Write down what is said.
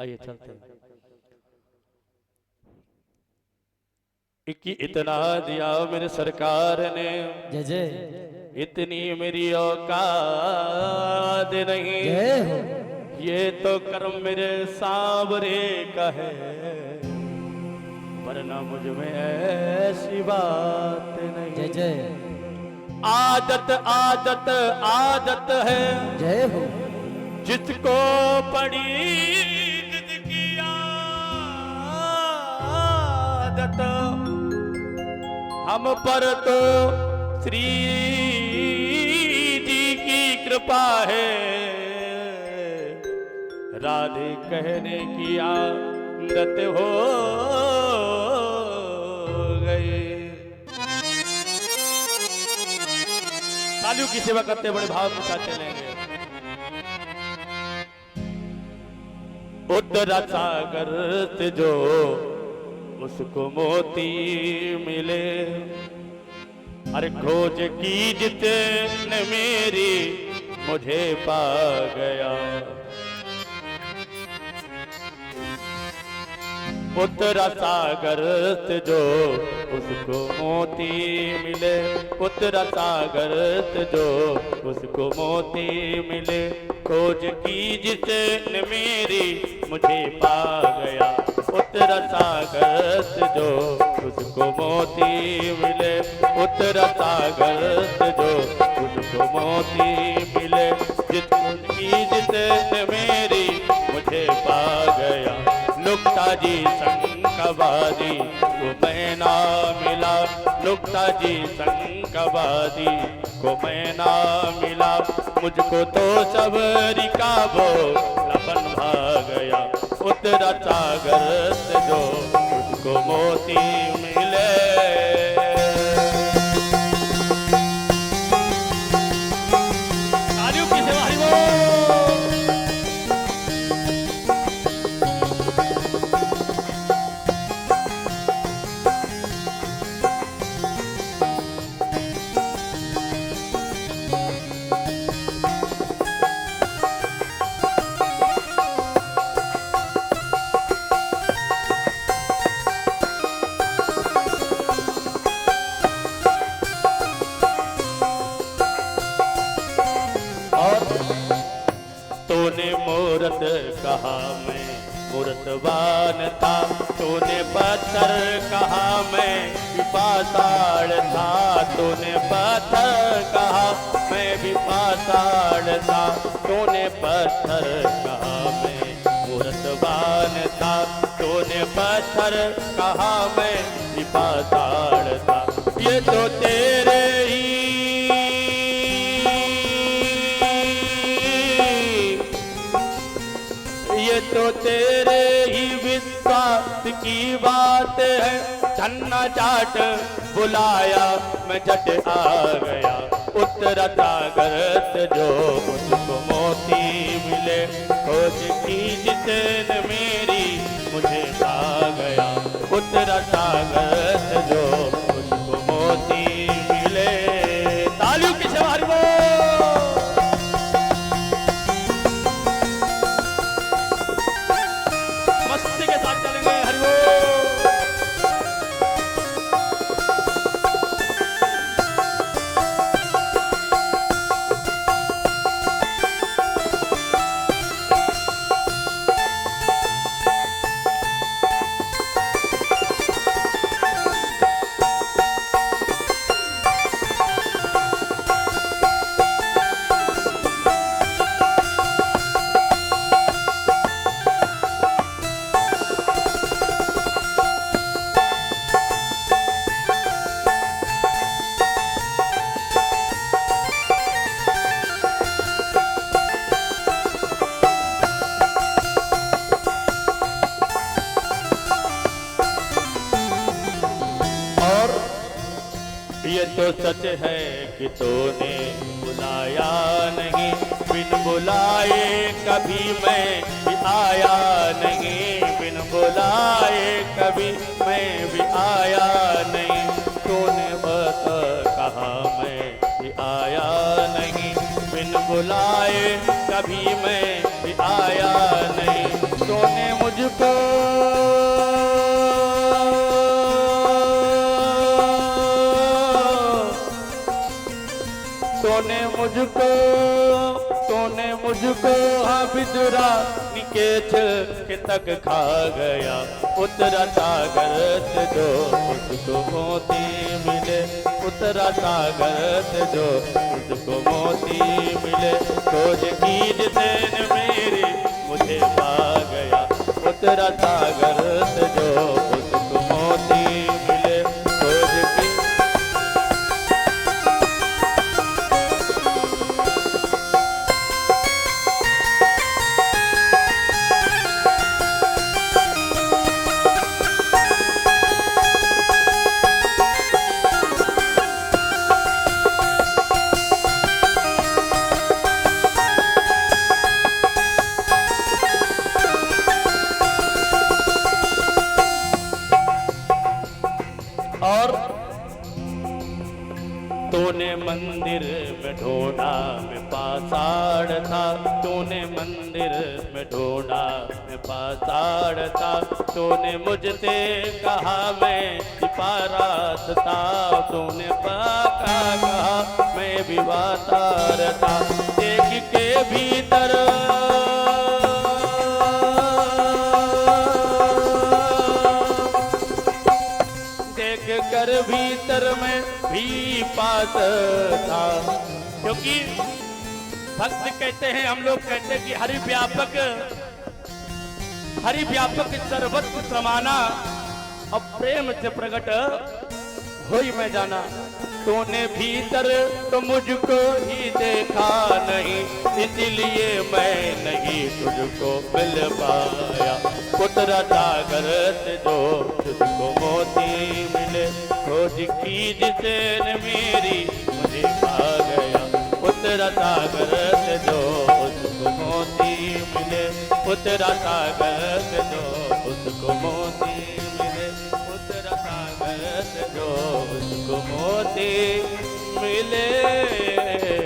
आइए चलते हैं। कि इतना दिया मेरे सरकार ने, जय जय इतनी मेरी औकात नहीं। जय हो। ये तो कर्म मेरे सांवरे का है, वरना मुझ में ऐसी बात नहीं। जय जय आदत आदत आदत है, जय हो। जिसको पड़ी जिद की आदत, हम पर तो श्री जी की कृपा है, राधे कहने की आदत हो गई। तालियों की सेवा करते बड़े भाव के साथ चलेंगे। उत्तरा सागर से जो उसको मोती मिले, अरे खोज की जितने मेरी मुझे पा गया। उत्तरा सागर से जो उसको मोती मिले, उत्तरा सागर से जो उसको मोती मिले, खोज की जिसने मेरी मुझे पा गया। उत्तरा सागर से जो उसको मोती मिले, उत्तरा सागर से जो उसको मोती मिले, जिसकी जिसने मेरी मुझे पा गया। नुक्ता जी शंकवादी को मैं ना मिला, नुक्ता जी शंकवादी को मैं ना मिला, मुझको तो सबरी का वो लपन भा गया। उत्तरा सागर से जो उसको मोती मिले। तालियों की सेवा हरि बोल। तूने मूरत कहा मैं मूरतवान था, तूने पत्थर कहा मैं भी पाषाण था, तूने पत्थर कहा मैं भी पाषाण था, तूने पत्थर कहा मैं मूरतवान था, तूने पत्थर कहा मैं भी पाषाण था। ये तो तेरे ही ये तो तेरे ही विश्वास की बात है। छन्ना चाट बुलाया मैं झट आ गया। उत्तरा सागर से जो मुझको मोती मिले, खोज की जितने मेरी मुझे पा गया। उत्तरा सागर से जो मुझको मोती मिले। तालियों की सेवा हरि बोल। मस्ती के साथ चलेंगे हरि बोल। ये तो सच है कि तूने बुलाया नहीं, बिन बुलाए कभी मैं भी आया नहीं, बिन बुलाए कभी मैं भी आया नहीं। तूने बस कहा मैं भी आया नहीं, बिन बुलाए कभी मैं भी आया नहीं। तूने मुझको तूने मुझको हाँ बिदुरा के छिलके तक खा गया। उतरा सागर से जो उसको मोती मिले, उतरा सागर से जो उसको मोती मिले। खोज की जितने मेरी मुझे पा गया। उतरा सागर से जो उसको मोती मिले। खोज की और तूने मंदिर में ढूंढा मैं पाषाण था। तूने मंदिर में ढूंढा मैं पाषाण था। तूने मुझसे कहा मैं सिपारात था। तूने पाका कहा मैं विवातार था। देख के भीतर कर भीतर में भी पास था। क्योंकि भक्त कहते हैं, हम लोग कहते हैं कि हरि व्यापक सर्वत्र समाना और प्रेम से प्रकट होई मैं जाना। तूने भीतर तो मुझको ही देखा नहीं, इसलिए मैं नहीं तुझको मिल पाया। उतरा सागर से जो तुझको मोती मिले। खोज की जिसने मेरी मुझे पा गया। उतरा सागर से जो उसको मोती मिले। उतरा सागर से जो उसको मोती मिले। उतरा सागर से जो उसको मोती मिले।